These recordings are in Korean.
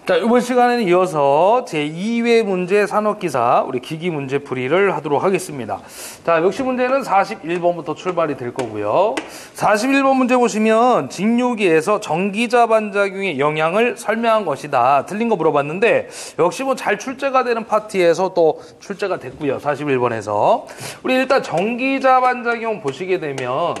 자, 이번 시간에는 이어서 제2회 문제 산업기사 우리 기기 문제 풀이를 하도록 하겠습니다. 자, 역시 문제는 41번부터 출발이 될 거고요. 41번 문제 보시면 직류기에서 전기자 반작용의 영향을 설명한 것이다. 틀린 거 물어봤는데 역시 뭐 잘 출제가 되는 파트에서 또 출제가 됐고요. 41번에서 우리 일단 전기자 반작용 보시게 되면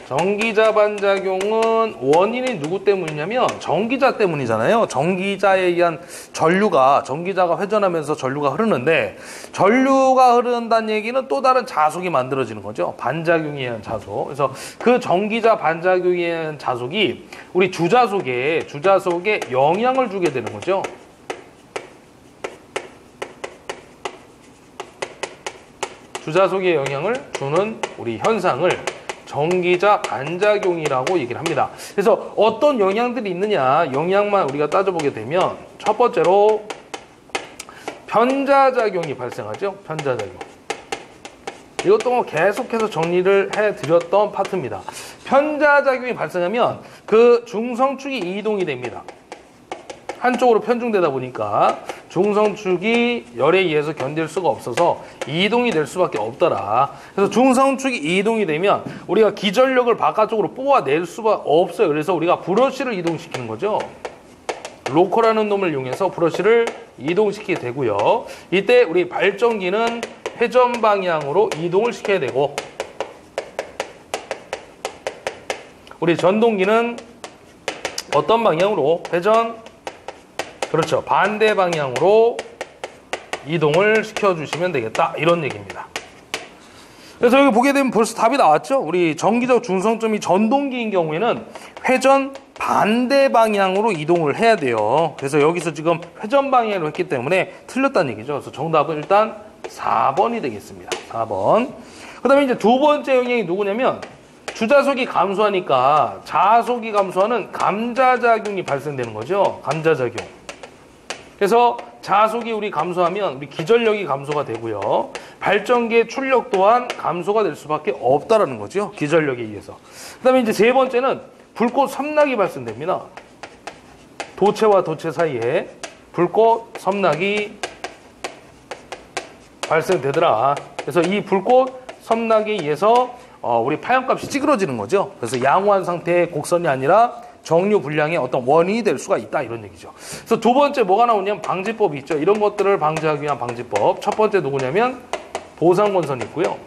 전기자 반작용은 원인이 누구 때문이냐면 전기자 때문이잖아요. 전기자에 의한 전기자가 회전하면서 전류가 흐르는데 전류가 흐른다는 얘기는 또 다른 자속이 만들어지는 거죠. 반작용에 의한 자속. 그래서 그 전기자 반작용에 의한 자속이 우리 주자속에 영향을 주게 되는 거죠. 주자속에 영향을 주는 우리 현상을 전기자 반작용이라고 얘기를 합니다. 그래서 어떤 영향들이 있느냐, 영향만 우리가 따져보게 되면 첫 번째로 편자작용이 발생하죠. 편자작용. 이것도 뭐 계속해서 정리를 해드렸던 파트입니다. 편자작용이 발생하면 그 중성축이 이동이 됩니다. 한쪽으로 편중되다 보니까 중성축이 열에 의해서 견딜 수가 없어서 이동이 될 수밖에 없더라. 그래서 중성축이 이동이 되면 우리가 기전력을 바깥쪽으로 뽑아낼 수가 없어요. 그래서 우리가 브러쉬를 이동시키는 거죠. 로커라는 놈을 이용해서 브러쉬를 이동시키게 되고요. 이때 우리 발전기는 회전 방향으로 이동을 시켜야 되고 우리 전동기는 어떤 방향으로? 그렇죠. 반대 방향으로 이동을 시켜주시면 되겠다. 이런 얘기입니다. 그래서 여기 보게 되면 벌써 답이 나왔죠. 우리 전기적 중성점이 전동기인 경우에는 회전 반대 방향으로 이동을 해야 돼요. 그래서 여기서 지금 회전 방향으로 했기 때문에 틀렸다는 얘기죠. 그래서 정답은 일단 4번이 되겠습니다. 4번. 그 다음에 이제 두 번째 영향이 누구냐면 주자속이 감소하니까 자속이 감소하는 감자작용이 발생되는 거죠. 감자작용. 그래서 자속이 우리 감소하면 우리 기전력이 감소가 되고요. 발전기의 출력 또한 감소가 될 수밖에 없다라는 거죠. 기전력에 의해서. 그 다음에 이제 세 번째는 불꽃 섬락이 발생됩니다. 도체와 도체 사이에 불꽃 섬락이 발생되더라. 그래서 이 불꽃 섬락에 의해서 우리 파형값이 찌그러지는 거죠. 그래서 양호한 상태의 곡선이 아니라 정류 불량의 어떤 원인이 될 수가 있다 이런 얘기죠. 그래서 두 번째 뭐가 나오냐면 방지법이 있죠. 이런 것들을 방지하기 위한 방지법. 첫 번째 누구냐면 보상건선이 있고요.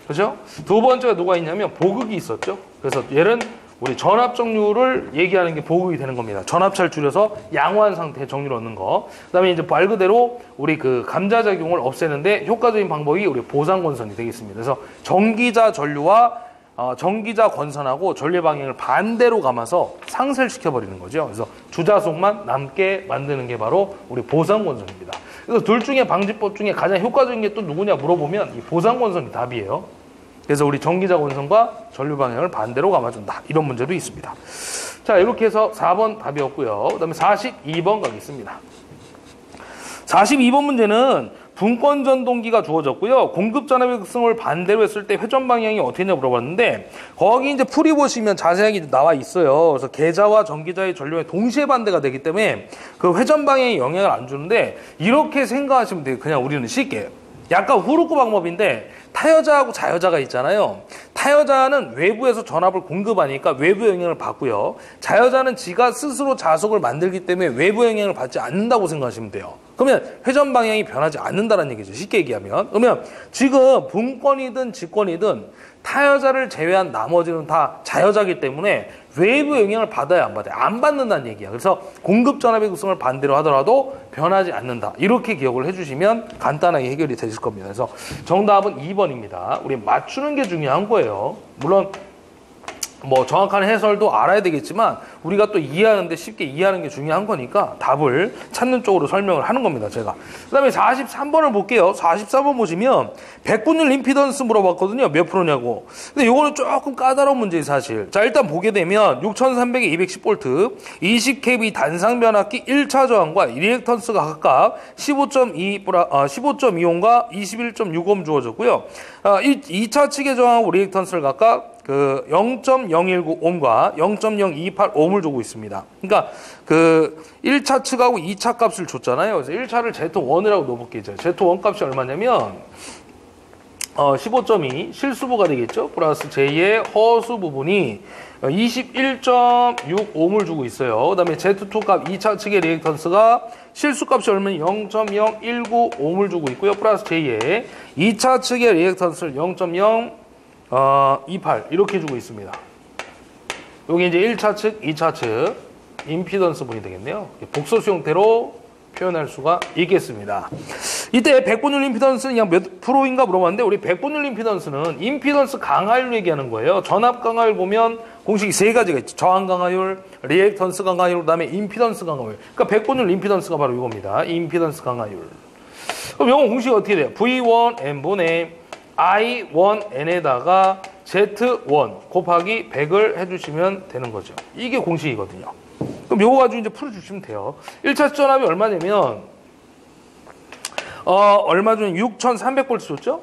그렇죠? 두 번째가 누가 있냐면 보극이 있었죠. 그래서 얘는 우리 전압정류를 얘기하는 게 보극이 되는 겁니다. 전압차를 줄여서 양호한 상태의 정류를 얻는 거. 그다음에 이제 말 그대로 우리 그 감자작용을 없애는데 효과적인 방법이 우리 보상건선이 되겠습니다. 그래서 전기자 전류와 전기자 권선하고 전류 방향을 반대로 감아서 상쇄를 시켜버리는 거죠. 그래서 주자속만 남게 만드는 게 바로 우리 보상권선입니다. 그래서 둘 중에 방지법 중에 가장 효과적인 게 또 누구냐 물어보면 이 보상권선이 답이에요. 그래서 우리 전기자 권선과 전류 방향을 반대로 감아준다. 이런 문제도 있습니다. 자, 이렇게 해서 4번 답이었고요. 그 다음에 42번 가겠습니다. 42번 문제는 분권 전동기가 주어졌고요. 공급 전압의 극성을 반대로 했을 때 회전 방향이 어떻게 되냐 물어봤는데 거기 이제 풀이 보시면 자세하게 나와 있어요. 그래서 계자와 전기자의 전류에 동시에 반대가 되기 때문에 그 회전 방향에 영향을 안 주는데 이렇게 생각하시면 돼요. 그냥 우리는 쉽게. 약간 후르크 방법인데 타여자하고 자여자가 있잖아요. 타여자는 외부에서 전압을 공급하니까 외부 영향을 받고요. 자여자는 지가 스스로 자속을 만들기 때문에 외부 영향을 받지 않는다고 생각하시면 돼요. 그러면 회전 방향이 변하지 않는다는 얘기죠. 쉽게 얘기하면. 그러면 지금 분권이든 직권이든 타여자를 제외한 나머지는 다 자여자이기 때문에 외부 영향을 받아야 안 받아요. 안 받는다는 얘기야. 그래서 공급 전압의 극성을 반대로 하더라도 변하지 않는다. 이렇게 기억을 해주시면 간단하게 해결이 되실 겁니다. 그래서 정답은 2번입니다. 우리 맞추는 게 중요한 거예요. 물론 뭐 정확한 해설도 알아야 되겠지만 우리가 또 이해하는데 쉽게 이해하는 게 중요한 거니까 답을 찾는 쪽으로 설명을 하는 겁니다. 제가. 그 다음에 43번을 볼게요. 44번 보시면 백분율 임피던스 물어봤거든요. 몇 프로냐고. 근데 이거는 조금 까다로운 문제예요. 사실. 자, 일단 보게 되면 6300에 210V 20kV 단상 변압기 1차 저항과 리액턴스가 각각 15.2옴과 21.6옴 주어졌고요. 2차 측의 저항하고 리액턴스를 각각 그 0.019 옴과 0.028 옴을 주고 있습니다. 그러니까 그 1차 측하고 2차 값을 줬잖아요. 그래서 1차를 Z1이라고 넣어볼게요. Z1 값이 얼마냐면 15.2 실수부가 되겠죠. 플러스 J의 허수 부분이 21.65을 주고 있어요. 그 다음에 Z2 값 2차 측의 리액턴스가 실수 값이 얼마는 0.019옴을 주고 있고요. 플러스 J의 2차 측의 리액턴스를 0.028 이렇게 주고 있습니다. 여기 이제 1차 측, 2차 측 임피던스 분이 되겠네요. 복소수 형태로 표현할 수가 있겠습니다. 이때 백분율 임피던스는 그냥 몇 프로인가 물어봤는데 우리 백분율 임피던스는 임피던스 강화율 얘기하는 거예요. 전압 강화율 보면 공식이 세 가지가 있죠. 저항 강화율, 리액턴스 강화율, 그다음에 임피던스 강화율. 그러니까 백분율 임피던스가 바로 이겁니다. 임피던스 강화율. 그럼 이건 공식이 어떻게 돼요? V1N분의 I1N에다가 Z1 곱하기 100을 해주시면 되는 거죠. 이게 공식이거든요. 그럼 요거 가지고 이제 풀어주시면 돼요. 1차 전압이 얼마냐면, 얼마 전에 6,300V 줬죠?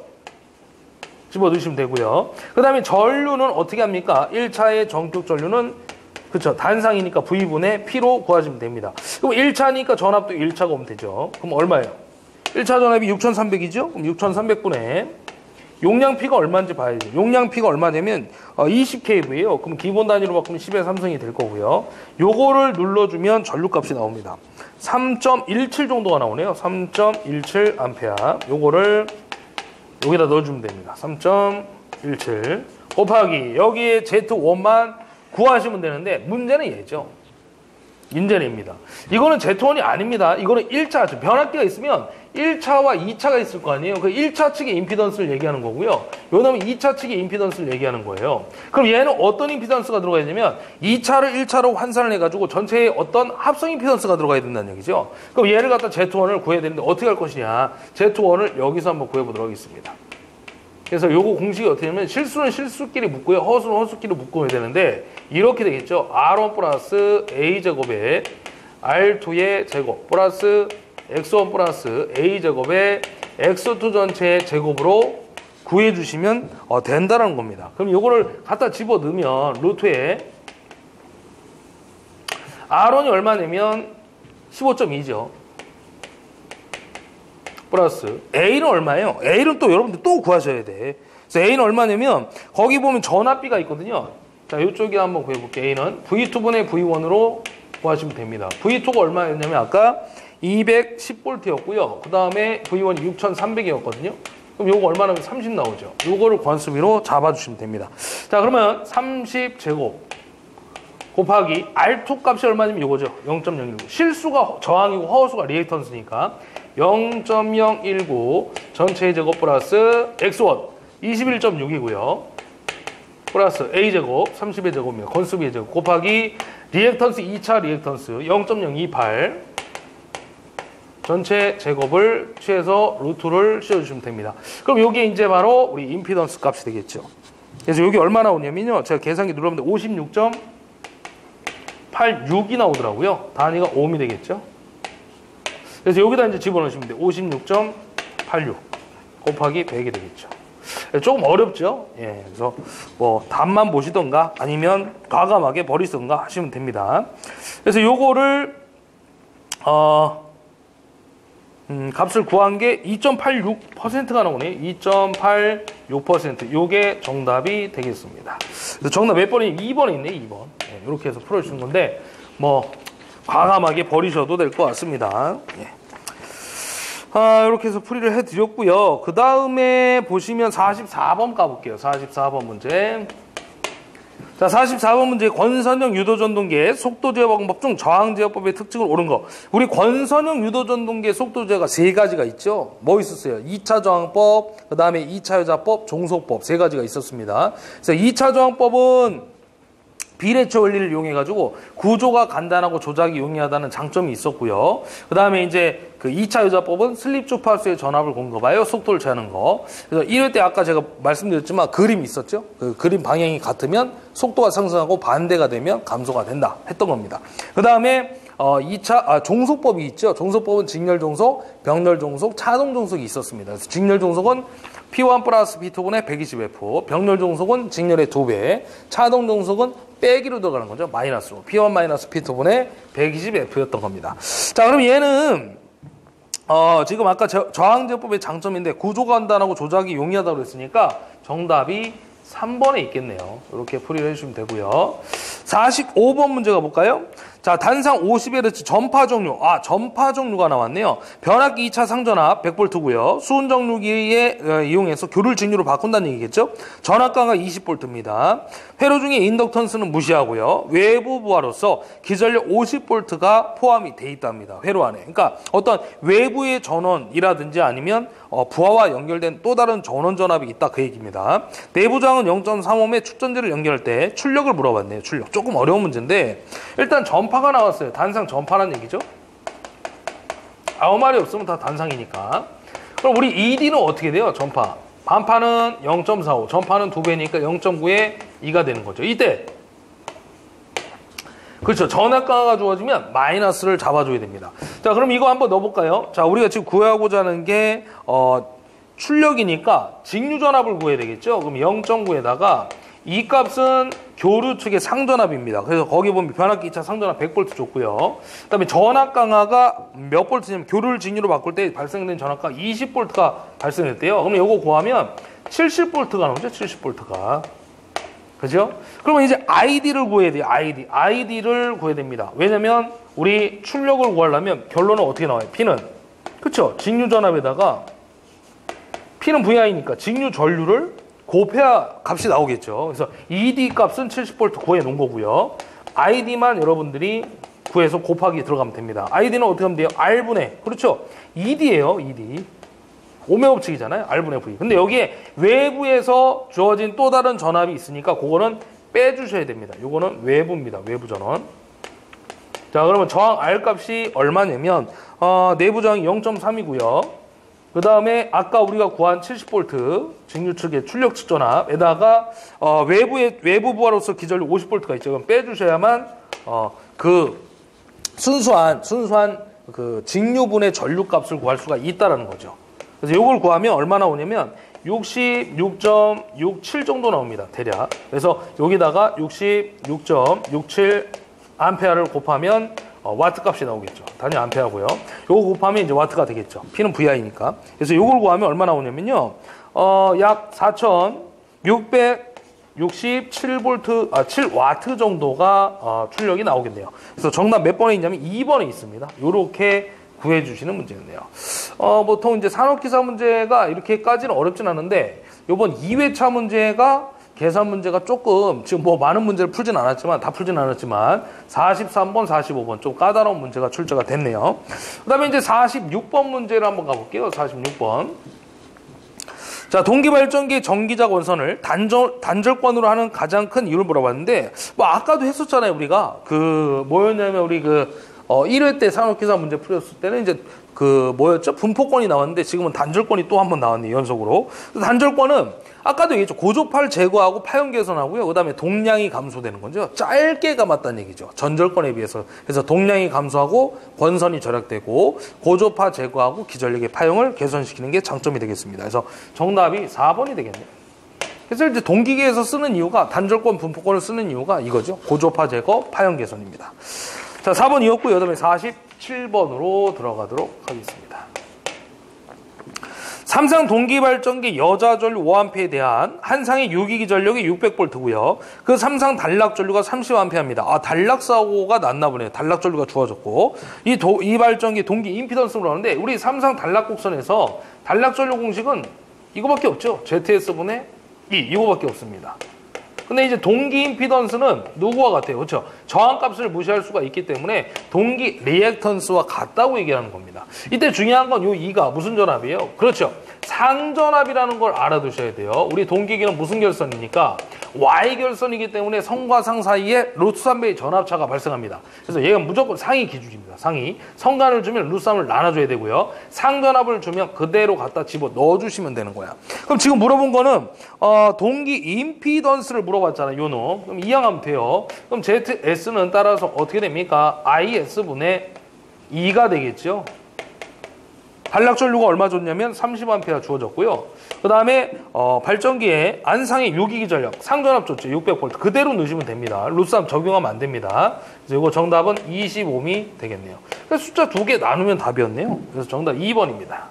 집어넣으시면 되고요. 그 다음에 전류는 어떻게 합니까? 1차의 전격 전류는, 그쵸, 단상이니까 V분의 P로 구하시면 됩니다. 그럼 1차니까 전압도 1차가 오면 되죠. 그럼 얼마예요? 1차 전압이 6,300이죠? 그럼 6,300분의 용량 P가 얼마인지 봐야죠. 용량 P가 얼마냐면 20kV예요. 그럼 기본 단위로 바꾸면 10의 3승이 될 거고요. 요거를 눌러주면 전류값이 나옵니다. 3.17 정도가 나오네요. 3.17 암페어. 요거를 여기다 넣어주면 됩니다. 3.17 곱하기 여기에 Z1만 구하시면 되는데 문제는 얘죠. 문제입니다. 이거는 Z1이 아닙니다. 이거는 1차, 변압기가 있으면 1차와 2차가 있을 거 아니에요. 그 1차 측의 임피던스를 얘기하는 거고요. 요 다음에 2차 측의 임피던스를 얘기하는 거예요. 그럼 얘는 어떤 임피던스가 들어가야 되냐면 2차를 1차로 환산을 해가지고 전체에 어떤 합성 임피던스가 들어가야 된다는 얘기죠. 그럼 얘를 갖다 Z1을 구해야 되는데 어떻게 할 것이냐. Z1을 여기서 한번 구해보도록 하겠습니다. 그래서 요거 공식이 어떻게 되냐면 실수는 실수끼리 묶고요. 허수는 허수끼리 묶어야 되는데 이렇게 되겠죠. R1 플러스 A제곱에 R2의 제곱 플러스 X1 플러스 A제곱에 X2 전체의 제곱으로 구해주시면 된다는 겁니다. 그럼 요거를 갖다 집어넣으면 루트에 R1이 얼마냐면 15.2죠. 플러스 A는 얼마예요? A는 또 여러분들 또 구하셔야 돼. 그래서 A는 얼마냐면 거기 보면 전압비가 있거든요. 자, 이쪽에 한번 구해볼게요. A는 V2분의 V1으로 구하시면 됩니다. V2가 얼마였냐면 아까 210V였고요. 그 다음에 V1이 6,300이었거든요. 그럼 요거 얼마나면 30 나오죠. 요거를 관수비로 잡아주시면 됩니다. 자, 그러면 30제곱 곱하기 R2 값이 얼마냐면 요거죠. 0.019. 실수가 저항이고 허수가 리액턴스니까 0.019 전체의 제곱 플러스 X1 21.6이고요. 플러스 A제곱 30의 제곱입니다. 건수비의 제곱 곱하기 리액턴스 2차 리액턴스 0.028 전체 제곱을 취해서 루트를 씌워주시면 됩니다. 그럼 이게 이제 바로 우리 임피던스 값이 되겠죠. 그래서 여기 얼마 나오냐면요. 제가 계산기 눌렀는데 56.86이 나오더라고요. 단위가 옴이 되겠죠. 그래서 여기다 이제 집어넣으시면 돼요. 56.86 곱하기 100이 되겠죠. 조금 어렵죠? 예, 그래서 뭐 답만 보시던가 아니면 과감하게 버리던가 하시면 됩니다. 그래서 요거를 값을 구한 게 2.86%가 나오네요. 2.86%. 요게 정답이 되겠습니다. 그래서 정답 몇 번이 2번에 있네. 2번. 예, 이렇게 해서 풀어주시는 건데 뭐 과감하게 버리셔도 될 것 같습니다. 예. 이렇게 해서 풀이를 해드렸고요. 그 다음에 보시면 44번 까볼게요. 44번 문제. 자, 44번 문제. 권선형 유도전동기의 속도제어방법 중 저항제어법의 특징을 옳은 거. 우리 권선형 유도전동기의 속도제어가 세 가지가 있죠. 뭐 있었어요? 2차 저항법, 그 다음에 2차 여자법, 종속법 세 가지가 있었습니다. 그래서 2차 저항법은 비례체 원리를 이용해가지고 구조가 간단하고 조작이 용이하다는 장점이 있었고요. 그 다음에 이제 그 2차 여자법은 슬립 주파수의 전압을 공급하여 속도를 재는 거. 그래서 이럴 때 아까 제가 말씀드렸지만 그림이 있었죠. 그 그림 방향이 같으면 속도가 상승하고 반대가 되면 감소가 된다 했던 겁니다. 그 다음에 2차 종속법이 있죠. 종속법은 직렬 종속, 병렬 종속, 차동 종속이 있었습니다. 그래서 직렬 종속은 P1 플러스 P2분의 120F. 병렬 종속은 직렬의 2배. 차동 종속은 빼기로 들어가는 거죠. 마이너스로. P1 마이너스 P2분의 120F였던 겁니다. 자, 그럼 얘는 지금 아까 저항제법의 장점인데 구조간단하고 조작이 용이하다고 그랬으니까 정답이 3번에 있겠네요. 이렇게 풀이를 해주시면 되고요. 45번 문제가 볼까요? 자, 단상 50Hz 전파 종류. 전파 종류가 나왔네요. 변압기 2차 상전압 100V고요. 수은 정류기에 이용해서 교를 직류로 바꾼다는 얘기겠죠? 전압가가 20V입니다. 회로 중에 인덕턴스는 무시하고요. 외부 부하로서 기전력 50V가 포함이 돼 있답니다. 회로 안에. 그러니까 어떤 외부의 전원이라든지 아니면 부하와 연결된 또 다른 전원 전압이 있다 그 얘기입니다. 내부 저항은 0.35에 축전지를 연결할 때 출력을 물어봤네요. 출력. 조금 어려운 문제인데 일단 전파가 나왔어요. 단상 전파라는 얘기죠. 아무 말이 없으면 다 단상이니까. 그럼 우리 ED는 어떻게 돼요? 전파. 반파는 0.45, 전파는 2배니까 0.9에 2가 되는 거죠. 이때 그렇죠. 전압가가 주어지면 마이너스를 잡아줘야 됩니다. 자, 그럼 이거 한번 넣어볼까요? 자, 우리가 지금 구하고자 하는 게 출력이니까 직류전압을 구해야 되겠죠. 그럼 0.9에다가 이 값은 교류 측의 상전압입니다. 그래서 거기 보면 변압기 2차 상전압 100V 줬고요. 그 다음에 전압 강화가 몇 볼트냐면 교류를 직류로 바꿀 때 발생된 전압가 20V가 발생했대요. 그러면 이거 구하면 70V가 나오죠. 70V가. 그죠? 그러면 이제 ID를 구해야 돼요. ID를 구해야 됩니다. 왜냐면 우리 출력을 구하려면 결론은 어떻게 나와요? P는. 그쵸? 직류 전압에다가 P는 VI니까 직류 전류를 곱해야 값이 나오겠죠. 그래서 ED 값은 70V 구해 놓은 거고요. ID만 여러분들이 구해서 곱하기 들어가면 됩니다. ID는 어떻게 하면 돼요? R분의, 그렇죠? ED예요, ED. 오메 법칙이잖아요. R분의 V. 근데 여기에 외부에서 주어진 또 다른 전압이 있으니까 그거는 빼주셔야 됩니다. 요거는 외부입니다. 외부 전원. 자, 그러면 저항 R 값이 얼마냐면 내부 저항이 0.3이고요. 그 다음에 아까 우리가 구한 70V 직류 측의 출력 측 전압에다가 외부 부하로서 기전력 50V가 있죠. 그럼 빼주셔야만 그 순수한 그 직류분의 전류 값을 구할 수가 있다라는 거죠. 그래서 이걸 구하면 얼마나 오냐면 66.67 정도 나옵니다. 대략. 그래서 여기다가 66.67 암페어를 곱하면 와트 값이 나오겠죠. 단위 암페어고요. 요거 곱하면 이제 와트가 되겠죠. P는 VI니까. 그래서 요걸 구하면 얼마 나오냐면요. 약 4,667V, 7와트 정도가 출력이 나오겠네요. 그래서 정답 몇 번에 있냐면 2번에 있습니다. 요렇게 구해주시는 문제였네요. 보통 이제 산업기사 문제가 이렇게까지는 어렵진 않은데, 요번 2회차 문제가 계산 문제가 조금, 지금 뭐 많은 문제를 풀진 않았지만, 다 풀진 않았지만, 43번, 45번 좀 까다로운 문제가 출제가 됐네요. 그 다음에 이제 46번 문제를 한번 가볼게요. 46번. 자, 동기발전기 전기자 원선을 단절권으로 하는 가장 큰 이유를 물어봤는데, 뭐 아까도 했었잖아요, 우리가. 뭐였냐면 우리 1회 때 산업기사 문제 풀었을 때는 이제 뭐였죠? 분포권이 나왔는데 지금은 단절권이 또 한 번 나왔네요, 연속으로. 단절권은 아까도 얘기했죠. 고조파를 제거하고 파형 개선하고요. 그 다음에 동량이 감소되는 거죠. 짧게 감았다는 얘기죠. 전절권에 비해서. 그래서 동량이 감소하고 권선이 절약되고 고조파 제거하고 기전력의 파형을 개선시키는 게 장점이 되겠습니다. 그래서 정답이 4번이 되겠네요. 그래서 이제 동기계에서 쓰는 이유가 단절권, 분포권을 쓰는 이유가 이거죠. 고조파 제거, 파형 개선입니다. 자, 4번이었고요. 그다음에 47번으로 들어가도록 하겠습니다. 삼상 동기발전기 여자전류 5A에 대한 한상의 유기기 전력이 600V고요. 그 삼상 단락전류가 30A입니다. 단락사고가 났나 보네요. 단락전류가 주어졌고. 이 발전기 동기 임피던스로 하는데 우리 삼상 단락곡선에서 단락전류 공식은 이거밖에 없죠. ZS분의 2 이거밖에 없습니다. 근데 이제 동기 임피던스는 누구와 같아요? 그렇죠? 저항값을 무시할 수가 있기 때문에 동기 리액턴스와 같다고 얘기하는 겁니다. 이때 중요한 건 이 2가 무슨 전압이에요? 그렇죠. 상전압이라는 걸 알아두셔야 돼요. 우리 동기기는 무슨 결선입니까? Y결선이기 때문에 성과 상 사이에 루트3배의 전압차가 발생합니다. 그래서 얘가 무조건 상위 기준입니다. 상위. 성간을 주면 루트3을 나눠줘야 되고요. 상전압을 주면 그대로 갖다 집어 넣어주시면 되는 거야. 그럼 지금 물어본 거는 동기 임피던스를 물어봤잖아요. 요 놈. 그럼 이항하면 돼요. 그럼 ZS는 따라서 어떻게 됩니까? IS분의 2가 되겠죠. 단락전류가 얼마 줬냐면 30A 주어졌고요. 그 다음에 발전기에 안상의 유기기 전력, 상전압 조치 600V 그대로 넣으시면 됩니다. 루스함 적용하면 안 됩니다. 그래서 이거 정답은 25미 되겠네요. 그래서 숫자 2개 나누면 답이었네요. 그래서 정답 2번입니다.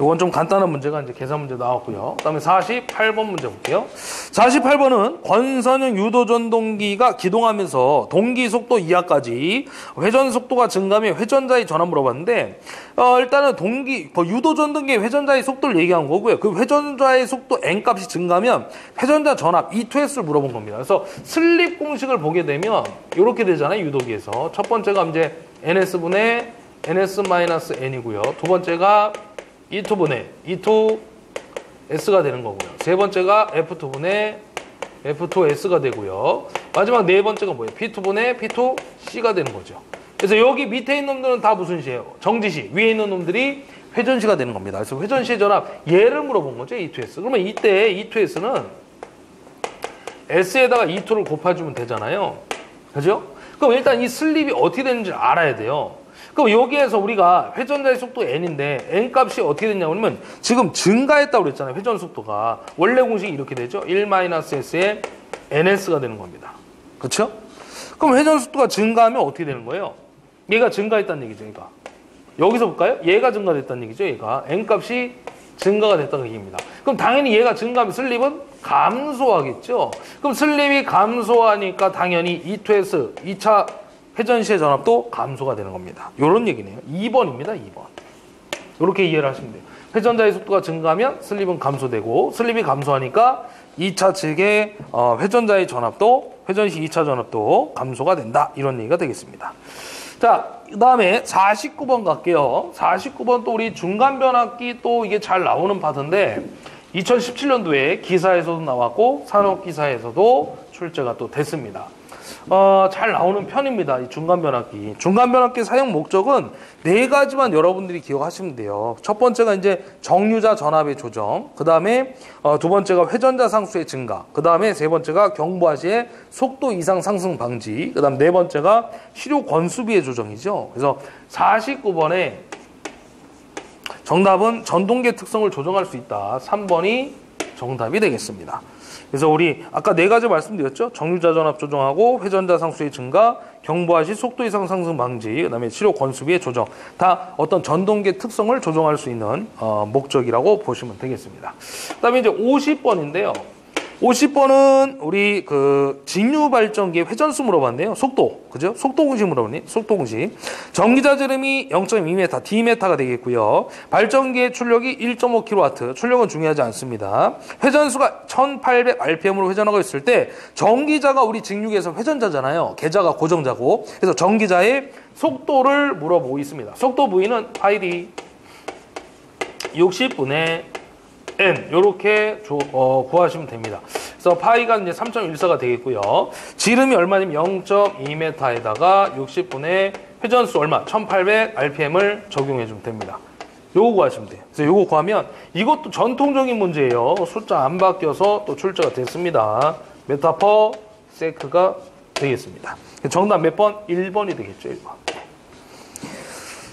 이건 좀 간단한 문제가 이제 계산 문제 나왔고요. 그 다음에 48번 문제 볼게요. 48번은 권선형 유도전동기가 기동하면서 동기 속도 이하까지 회전 속도가 증가하면 회전자의 전압 물어봤는데, 일단은 유도전동기의 회전자의 속도를 얘기한 거고요. 그 회전자의 속도 N값이 증가하면 회전자 전압 E2S를 물어본 겁니다. 그래서 슬립 공식을 보게 되면 이렇게 되잖아요. 유도기에서. 첫 번째가 이제 NS분의 NS-N이고요. 두 번째가 E2분의 E2S가 되는 거고요. 세 번째가 F2분의 F2S가 되고요. 마지막 네 번째가 뭐예요? P2분의 P2C가 되는 거죠. 그래서 여기 밑에 있는 놈들은 다 무슨 시예요? 정지시. 위에 있는 놈들이 회전시가 되는 겁니다. 그래서 회전시의 전압 얘를 물어본 거죠. E2S. 그러면 이때 E2S는 S에다가 E2를 곱해주면 되잖아요. 그죠? 그럼 일단 이 슬립이 어떻게 되는지 알아야 돼요. 그럼 여기에서 우리가 회전자의 속도 N인데 N 값이 어떻게 됐냐고 하면 지금 증가했다고 그랬잖아요. 회전 속도가. 원래 공식이 이렇게 되죠. 1-S의 NS가 되는 겁니다. 그렇죠? 그럼 회전 속도가 증가하면 어떻게 되는 거예요? 얘가 증가했다는 얘기죠. 얘가. 여기서 볼까요? 얘가 증가됐다는 얘기죠. 얘가. N 값이 증가가 됐다는 얘기입니다. 그럼 당연히 얘가 증가하면 슬립은 감소하겠죠. 그럼 슬립이 감소하니까 당연히 E2S, 2차 회전시의 전압도 감소가 되는 겁니다. 이런 얘기네요. 2번입니다. 2번. 이렇게 이해를 하시면 돼요. 회전자의 속도가 증가하면 슬립은 감소되고 슬립이 감소하니까 2차 측의 회전자의 전압도 회전시 2차 전압도 감소가 된다. 이런 얘기가 되겠습니다. 자, 그 다음에 49번 갈게요. 49번 또 우리 중간변압기 또 이게 잘 나오는 파트인데 2017년도에 기사에서도 나왔고 산업기사에서도 출제가 또 됐습니다. 잘 나오는 편입니다. 이 중간변압기. 중간변압기 사용 목적은 4가지만 여러분들이 기억하시면 돼요. 첫 번째가 이제 정류자 전압의 조정. 그 다음에 두 번째가 회전자 상수의 증가. 그 다음에 세 번째가 경부하 시의 속도 이상 상승 방지. 그 다음 네 번째가 시료 권수비의 조정이죠. 그래서 49번에 정답은 전동계 특성을 조정할 수 있다. 3번이 정답이 되겠습니다. 그래서 우리 아까 4가지 말씀드렸죠. 정류자 전압 조정하고 회전자 상수의 증가, 경부하 시 속도 이상 상승 방지, 그다음에 치료 권수비의 조정. 다 어떤 전동계 특성을 조정할 수 있는 목적이라고 보시면 되겠습니다. 그다음에 이제 50번인데요. 50번은 우리 그 직류 발전기의 회전수 물어봤네요. 속도. 그죠? 속도 공식 물어봤네. 속도 공식. 전기자 지름이 0.2m, Dm가 되겠고요. 발전기의 출력이 1.5kW. 출력은 중요하지 않습니다. 회전수가 1800rpm으로 회전하고 있을 때 전기자가 우리 직류계에서 회전자잖아요. 계자가 고정자고. 그래서 전기자의 속도를 물어보고 있습니다. 속도 부위는 파이 60분의 N 이렇게 구하시면 됩니다. 그래서 파이가 이제 3.14가 되겠고요. 지름이 얼마냐면 0.2m에다가 60분의 회전수 얼마? 1800rpm을 적용해 주면 됩니다. 요거 구하시면 돼요. 그래서 요거 구하면 이것도 전통적인 문제예요. 숫자 안 바뀌어서 또 출제가 됐습니다. 메타 퍼 세크가 되겠습니다. 정답 몇 번? 1번이 되겠죠. 1번.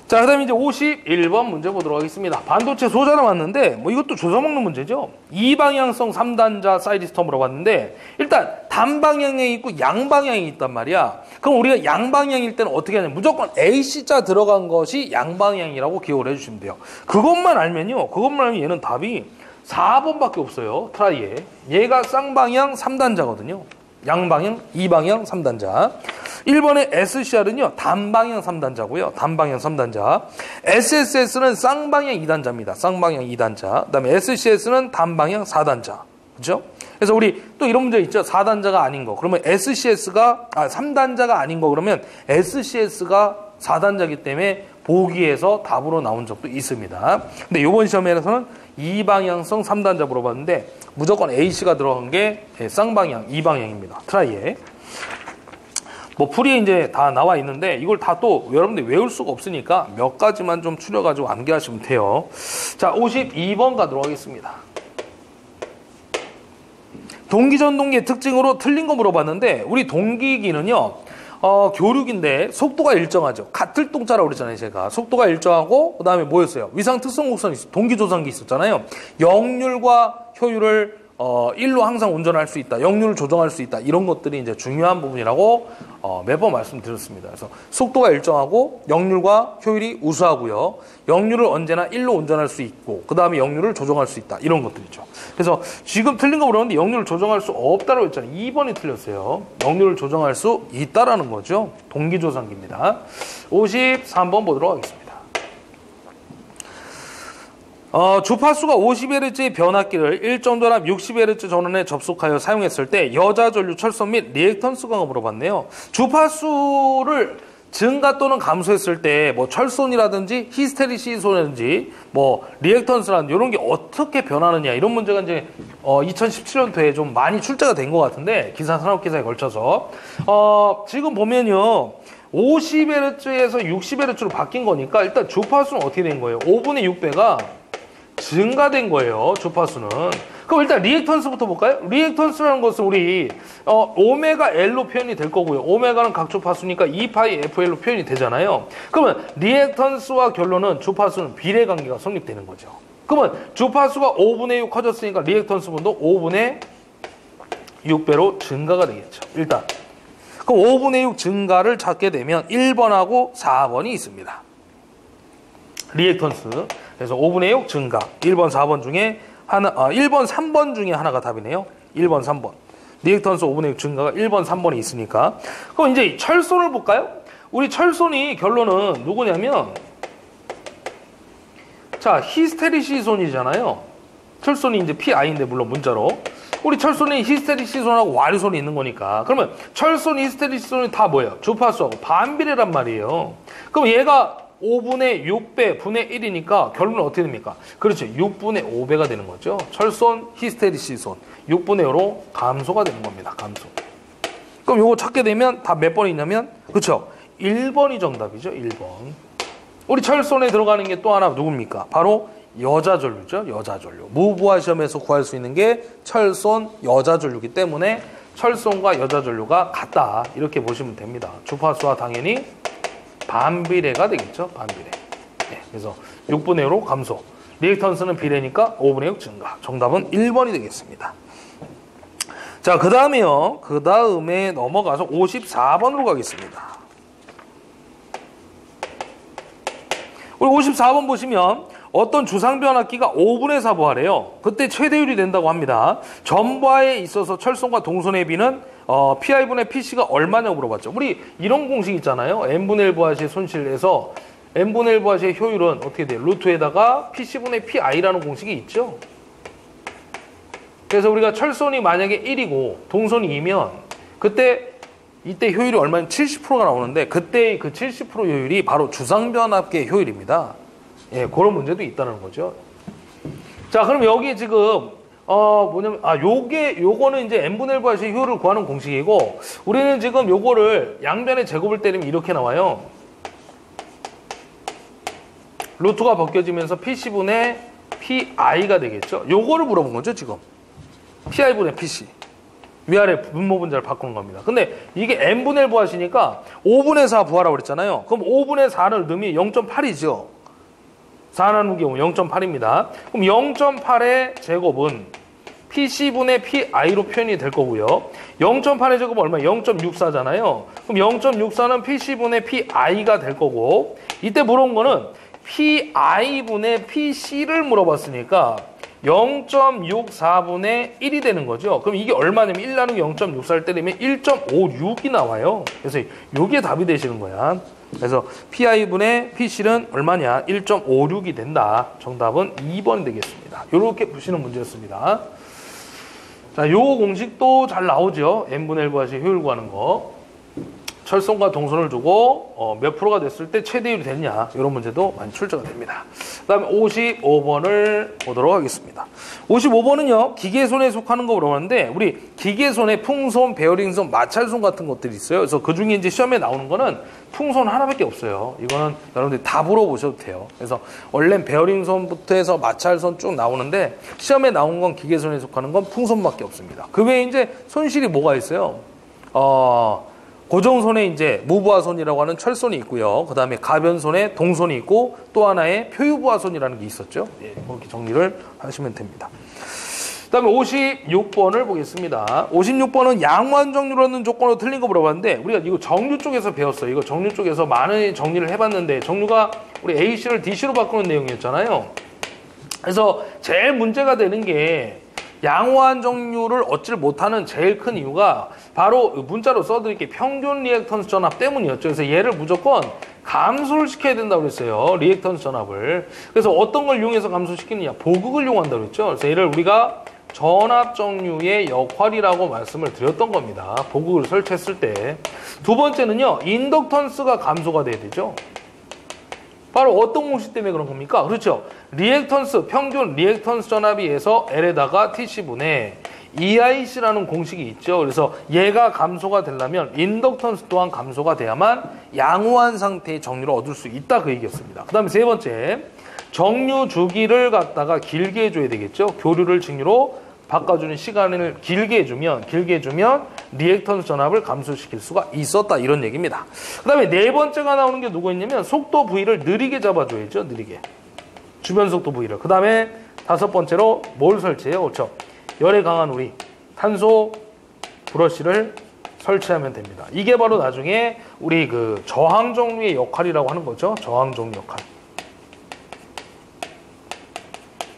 자, 그 다음에 이제 51번 문제 보도록 하겠습니다. 반도체 소자로 왔는데, 이것도 조사먹는 문제죠. 이방향성 3단자 사이리스터 물어봤는데, 일단 단방향에 있고 양방향이 있단 말이야. 그럼 우리가 양방향일 때는 어떻게 하냐면, 무조건 AC자 들어간 것이 양방향이라고 기억을 해주시면 돼요. 그것만 알면 얘는 답이 4번밖에 없어요. 트라이에. 얘가 쌍방향 3단자거든요. 양방향, 이방향 3단자. 1번의 SCR은요, 단방향 3단자고요. 단방향 3단자. SSS는 쌍방향 2단자입니다. 쌍방향 2단자. 그 다음에 SCS는 단방향 4단자. 그죠? 그래서 우리 또 이런 문제 있죠. 4단자가 아닌 거. 그러면 SCS가, 3단자가 아닌 거. 그러면 SCS가 4단자이기 때문에 보기에서 답으로 나온 적도 있습니다. 근데 이번 시험에서는 이방향성 3단자 물어봤는데 무조건 A씨가 들어간 게 쌍방향 2방향입니다. 트라이에. 풀이 이제 다 나와 있는데 이걸 다 또 여러분들이 외울 수가 없으니까 몇 가지만 좀 추려가지고 암기하시면 돼요. 자, 52번 가도록 하겠습니다. 동기전동기의 특징으로 틀린 거 물어봤는데 우리 동기기는요. 교륙인데 속도가 일정하죠. 같을 동자라고 그랬잖아요, 제가. 속도가 일정하고 그다음에 뭐였어요? 위상 특성 곡선이 동기조성기 있었잖아요. 역률과 효율을 1로 항상 운전할 수 있다. 역률을 조정할 수 있다. 이런 것들이 이제 중요한 부분이라고 매번 말씀드렸습니다. 그래서 속도가 일정하고 역률과 효율이 우수하고요. 역률을 언제나 1로 운전할 수 있고 그 다음에 역률을 조정할 수 있다. 이런 것들이죠. 그래서 지금 틀린 거 물었는데 역률을 조정할 수 없다라고 했잖아요. 2번이 틀렸어요. 역률을 조정할 수 있다라는 거죠. 동기조성기입니다. 53번 보도록 하겠습니다. 주파수가 50Hz의 변압기를 일정전압 60Hz 전원에 접속하여 사용했을 때 여자 전류 철선 및 리액턴스가 물어봤네요. 주파수를 증가 또는 감소했을 때 뭐 철손이라든지 히스테리시손이라든지 뭐 리액턴스라든지 이런 게 어떻게 변하느냐 이런 문제가 이제 2017년도에 좀 많이 출제가 된 것 같은데 기사 산업기사에 걸쳐서 지금 보면요. 50Hz에서 60Hz로 바뀐 거니까 일단 주파수는 어떻게 된 거예요? 5분의 6배가 증가된 거예요. 주파수는. 그럼 일단 리액턴스부터 볼까요? 리액턴스라는 것은 우리 오메가 L로 표현이 될 거고요. 오메가는 각 주파수니까 2파이 FL로 표현이 되잖아요. 그러면 리액턴스와 결론은 주파수는 비례관계가 성립되는 거죠. 그러면 주파수가 5분의 6 커졌으니까 리액턴스분도 5분의 6배로 증가가 되겠죠. 일단. 그럼 5분의 6 증가를 찾게 되면 1번하고 4번이 있습니다. 리액턴스. 그래서 5분의 6 증가. 1번, 4번 중에 하나, 1번, 3번 중에 하나가 답이네요. 1번, 3번. 리액턴스 5분의 6 증가가 1번, 3번이 있으니까. 그럼 이제 철손을 볼까요? 우리 철손이 결론은 누구냐면, 자, 히스테리시손이잖아요. 철손이 이제 PI인데, 물론 문자로. 우리 철손이 히스테리시손하고 와류손이 있는 거니까. 그러면 철손, 히스테리시손이 다 뭐예요? 주파수하고 반비례란 말이에요. 그럼 얘가 5분의 6배 분의 1이니까 결론은 어떻게 됩니까? 그렇죠. 6분의 5배가 되는 거죠. 철손, 히스테리시손 6분의 5로 감소가 되는 겁니다. 감소. 그럼 요거 찾게 되면 다 몇 번이 있냐면 그렇죠. 1번이 정답이죠. 1번. 우리 철손에 들어가는 게 또 하나 누굽니까? 바로 여자전류죠. 여자전류. 무부하 시험에서 구할 수 있는 게 철손, 여자전류이기 때문에 철손과 여자전류가 같다. 이렇게 보시면 됩니다. 주파수와 당연히 반비례가 되겠죠. 반비례. 네, 그래서 6분의 5로 감소. 리액턴스는 비례니까 5분의 6 증가. 정답은 1번이 되겠습니다. 자, 그 다음에요. 그 다음에 넘어가서 54번으로 가겠습니다. 우리 54번 보시면 어떤 주상변압기가 5분의 4 부하래요. 그때 최대율이 된다고 합니다. 전부하에 있어서 철손과 동손의 비는 PI분의 PC가 얼마냐고 물어봤죠. 우리 이런 공식 있잖아요. N분의 1 부하시의 손실에서 N분의 1 부하시의 효율은 어떻게 돼요? 루트에다가 PC분의 PI라는 공식이 있죠. 그래서 우리가 철손이 만약에 1이고 동손이 2면 이때 효율이 얼마냐? 70%가 나오는데 그때 그 70% 효율이 바로 주상변압기의 효율입니다. 예, 그런 문제도 있다는 거죠. 자, 그럼 여기 지금 뭐냐면 요거는 이제 n분의 1 부하시의 효율을 구하는 공식이고 우리는 지금 요거를 양변의 제곱을 때리면 이렇게 나와요. 루트가 벗겨지면서 PC분의 PI가 되겠죠. 요거를 물어본 거죠, 지금. PI분의 PC. 위아래 분모 분자를 바꾸는 겁니다. 근데 이게 n분의 1 부하시니까 5분의 4 부하라고 그랬잖아요. 그럼 5분의 4를 넣으면 0.8이죠. 4 나누기 5, 0.8입니다. 그럼 0.8의 제곱은 PC분의 PI로 표현이 될 거고요. 0.8의 제곱은 얼마예요? 0.64잖아요. 그럼 0.64는 PC분의 PI가 될 거고 이때 물어본 거는 PI분의 PC를 물어봤으니까 0.64분의 1이 되는 거죠. 그럼 이게 얼마냐면 1 나누기 0.64를 때리면 1.56이 나와요. 그래서 이게 답이 되시는 거야. 그래서 PI분의 PC는 얼마냐? 1.56이 된다. 정답은 2번이 되겠습니다. 이렇게 보시는 문제였습니다. 자, 요 공식도 잘 나오죠. n분의 1 부하시의 효율 구하는 거. 철손과 동손을 두고 몇 프로가 됐을 때 최대율이 됐냐 이런 문제도 많이 출제가 됩니다. 그 다음에 55번을 보도록 하겠습니다. 55번은요 기계손에 속하는 거 물어봤는데 우리 기계손에 풍손, 베어링손, 마찰손 같은 것들이 있어요. 그래서 그 중에 이제 시험에 나오는 거는 풍손 하나밖에 없어요. 이거는 여러분들이 다 물어보셔도 돼요. 그래서 원래 베어링손부터 해서 마찰손 쭉 나오는데 시험에 나온 건 기계손에 속하는 건 풍손밖에 없습니다. 그 외에 이제 손실이 뭐가 있어요? 고정선에 이제 무부하선이라고 하는 철선이 있고요. 그 다음에 가변선에 동선이 있고 또 하나의 표유부하선이라는 게 있었죠. 예, 그렇게 정리를 하시면 됩니다. 그 다음에 56번을 보겠습니다. 56번은 양호한 정류라는 조건으로 틀린 거 물어봤는데 우리가 이거 정류 쪽에서 배웠어요. 이거 정류 쪽에서 많은 정리를 해봤는데 정류가 우리 A씨를 DC로 바꾸는 내용이었잖아요. 그래서 제일 문제가 되는 게 양호한 정류를 얻지를 못하는 제일 큰 이유가 바로 문자로 써드릴게 평균 리액턴스 전압 때문이었죠. 그래서 얘를 무조건 감소를 시켜야 된다고 그랬어요. 리액턴스 전압을. 그래서 어떤 걸 이용해서 감소시키느냐? 보극을 이용한다고 그랬죠. 그래서 얘를 우리가 전압 정류의 역할이라고 말씀을 드렸던 겁니다. 보극을 설치했을 때. 두 번째는요. 인덕턴스가 감소가 돼야 되죠. 바로 어떤 공식 때문에 그런 겁니까? 그렇죠. 리액턴스, 평균 리액턴스 전압에 의해서 L에다가 TC분의 EIC라는 공식이 있죠. 그래서 얘가 감소가 되려면 인덕턴스 또한 감소가 돼야만 양호한 상태의 정류를 얻을 수 있다 그 얘기였습니다. 그 다음에 세 번째, 정류 주기를 갖다가 길게 해줘야 되겠죠. 교류를 직류로 바꿔주는 시간을 길게 해주면 리액턴스 전압을 감소시킬 수가 있었다 이런 얘기입니다. 그 다음에 네 번째가 나오는 게 누구였냐면 속도 V를 느리게 잡아줘야죠. 느리게. 주변 속도 V를. 그 다음에 다섯 번째로 뭘 설치해요? 그렇죠. 열에 강한 우리 탄소 브러쉬를 설치하면 됩니다. 이게 바로 나중에 우리 그 저항 정류의 역할이라고 하는 거죠. 저항 정류 역할.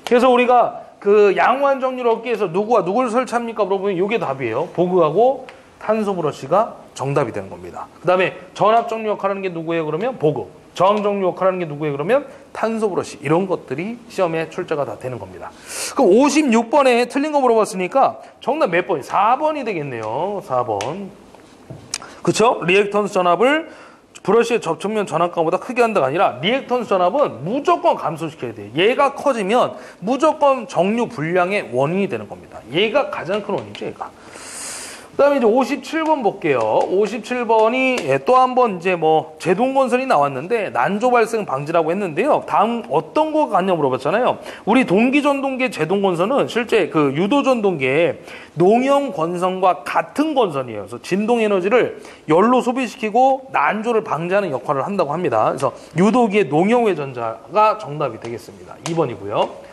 그래서 우리가 그 양호한 정류를 얻기 위해서 누구와 누구를 설치합니까? 물어보면 이게 답이에요. 보극하고 탄소 브러쉬가 정답이 되는 겁니다. 그 다음에 전압 정류 역할하는 게 누구예요? 그러면 보극. 저항 정류 역할하는 게 누구예요? 그러면 탄소 브러쉬. 이런 것들이 시험에 출제가 다 되는 겁니다. 그럼 56번에 틀린 거 물어봤으니까 정답 몇 번이? 4번이 되겠네요. 4번. 그쵸? 리액턴스 전압을 브러쉬의 접촉면 전압감보다 크게 한다가 아니라 리액턴스 전압은 무조건 감소시켜야 돼요. 얘가 커지면 무조건 정류 불량의 원인이 되는 겁니다. 얘가 가장 큰 원인이죠, 얘가. 그 다음에 이제 57번 볼게요. 57번이 또 한 번 이제 뭐 제동건설이 나왔는데 난조 발생 방지라고 했는데요. 다음 어떤 거 같냐 물어봤잖아요. 우리 동기전동계 제동건설은 실제 그 유도전동계의 농형 건선과 같은 건선이에요. 그래서 진동에너지를 열로 소비시키고 난조를 방지하는 역할을 한다고 합니다. 그래서 유도기의 농형회전자가 정답이 되겠습니다. 2번이고요.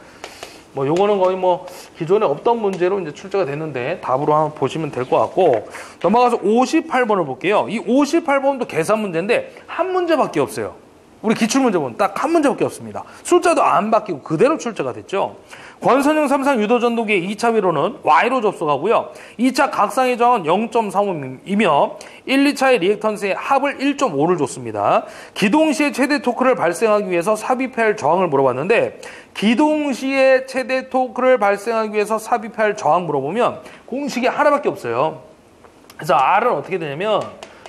뭐 요거는 거의 뭐 기존에 없던 문제로 이제 출제가 됐는데 답으로 한번 보시면 될 것 같고 넘어가서 58번을 볼게요. 이 58번도 계산 문제인데 한 문제밖에 없어요. 우리 기출문제 보면 딱 한 문제밖에 없습니다. 숫자도 안 바뀌고 그대로 출제가 됐죠. 권선형 3상 유도전도기의 2차 회로는 Y로 접속하고요. 2차 각상의 저항은 0.35이며 1, 2차의 리액턴스의 합을 1.5를 줬습니다. 기동 시에 최대 토크를 발생하기 위해서 삽입해야 할 저항을 물어봤는데 기동 시에 최대 토크를 발생하기 위해서 삽입해야 할 저항 물어보면 공식이 하나밖에 없어요. 그래서 R은 어떻게 되냐면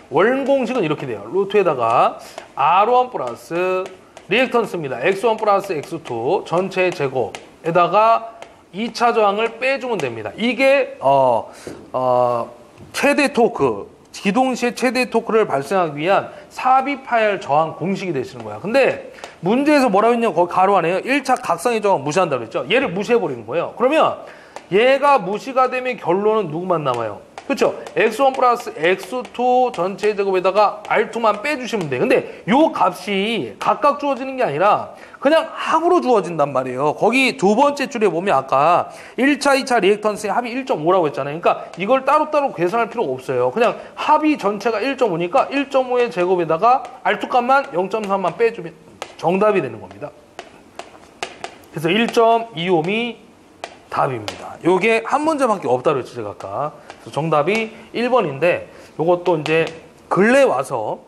원공식은 이렇게 돼요. 루트에다가 R1 플러스 리액턴스입니다. X1 플러스 X2 전체의 제곱에다가 2차 저항을 빼주면 됩니다. 이게 최대 토크, 기동 시에 최대 토크를 발생하기 위한 삽입해야 할 저항 공식이 되시는 거야. 근데 문제에서 뭐라고 했냐면 거기 가로 안에요. 1차 각상의 저항 무시한다고 그랬죠. 얘를 무시해버리는 거예요. 그러면 얘가 무시가 되면 결론은 누구만 남아요? 그렇죠? X1 플러스 X2 전체 제곱에다가 R2만 빼주시면 돼요. 근데 요 값이 각각 주어지는 게 아니라 그냥 합으로 주어진단 말이에요. 거기 두 번째 줄에 보면 아까 1차, 2차 리액턴스의 합이 1.5라고 했잖아요. 그러니까 이걸 따로따로 계산할 필요가 없어요. 그냥 합이 전체가 1.5니까 1.5의 제곱에다가 R2 값만 0.3만 빼주면 정답이 되는 겁니다. 그래서 1.25이 답입니다. 요게 한 문제밖에 없다고 그랬죠, 제가 아까. 그래서 정답이 1번인데 요것도 이제 근래 와서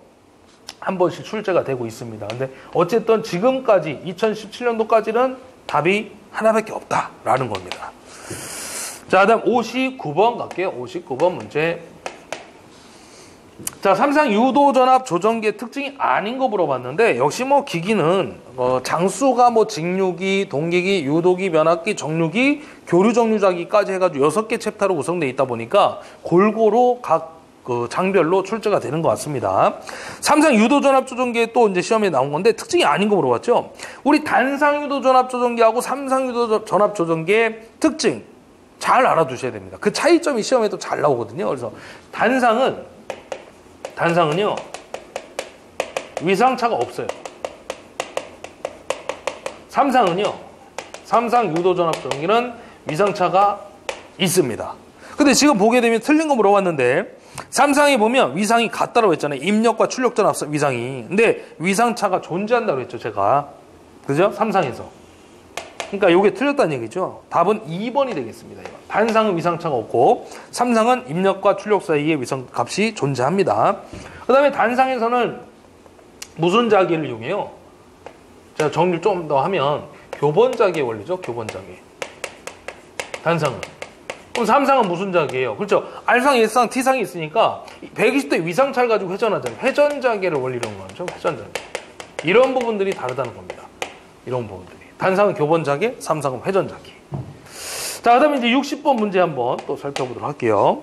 한 번씩 출제가 되고 있습니다. 근데 어쨌든 지금까지 2017년도까지는 답이 하나밖에 없다라는 겁니다. 자, 다음 59번 갈게요. 59번 문제. 자, 3상 유도전압 조정기의 특징이 아닌 거 물어봤는데 역시 뭐 기기는 장수가 뭐 직류기, 동기기, 유도기, 변압기, 정류기, 교류정류자기까지 해가지고 6개 챕터로 구성되어 있다 보니까 골고루 각 그 장별로 출제가 되는 것 같습니다. 3상 유도전압 조정기에 또 이제 시험에 나온 건데 특징이 아닌 거 물어봤죠. 우리 단상 유도전압 조정기하고 3상 유도전압 조정기의 특징 잘 알아두셔야 됩니다. 그 차이점이 시험에도 잘 나오거든요. 그래서 단상은 단상은요, 위상차가 없어요. 삼상은요, 삼상 유도전압전기는 위상차가 있습니다. 근데 지금 보게 되면 틀린 거 물어봤는데, 삼상에 보면 위상이 같다고 했잖아요. 입력과 출력전 앞서 위상이. 근데 위상차가 존재한다고 했죠, 제가. 그죠? 삼상에서. 그러니까 이게 틀렸다는 얘기죠. 답은 2번이 되겠습니다. 단상은 위상차가 없고, 삼상은 입력과 출력 사이에 위상값이 존재합니다. 그 다음에 단상에서는 무슨 자기를 이용해요? 제가 정리를 좀 더 하면 교본자기의 원리죠. 교본자기. 단상은. 그럼 삼상은 무슨 자기예요? 그렇죠. R상, S상, T상이 있으니까 120대 위상차를 가지고 회전하잖아요. 회전자기를 원리로 한 거죠. 회전자기. 이런 부분들이 다르다는 겁니다. 이런 부분들이. 단상은 교본자기, 삼상은 회전자기. 자, 그 다음에 이제 60번 문제 한번 또 살펴보도록 할게요.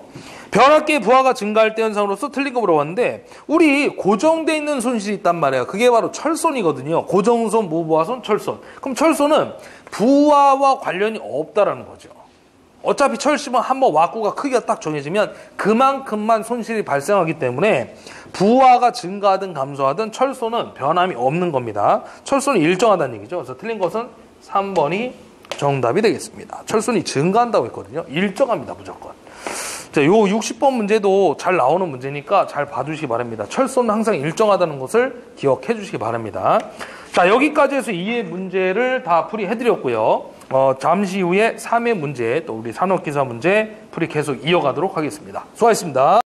변압기의 부하가 증가할 때 현상으로서 틀린 거 물어봤는데, 우리 고정되어 있는 손실이 있단 말이에요. 그게 바로 철손이거든요. 고정손, 무부하손, 철손. 그럼 철손은 부하와 관련이 없다라는 거죠. 어차피 철심은 한번 와꾸가 크기가 딱 정해지면 그만큼만 손실이 발생하기 때문에 부하가 증가하든 감소하든 철손은 변함이 없는 겁니다. 철손이 일정하다는 얘기죠. 그래서 틀린 것은 3번이 정답이 되겠습니다. 철손이 증가한다고 했거든요. 일정합니다, 무조건. 자, 요 60번 문제도 잘 나오는 문제니까 잘 봐주시기 바랍니다. 철손은 항상 일정하다는 것을 기억해 주시기 바랍니다. 자, 여기까지 해서 2의 문제를 다 풀이해드렸고요. 잠시 후에 3의 문제, 또 우리 산업기사 문제 풀이 계속 이어가도록 하겠습니다. 수고하셨습니다.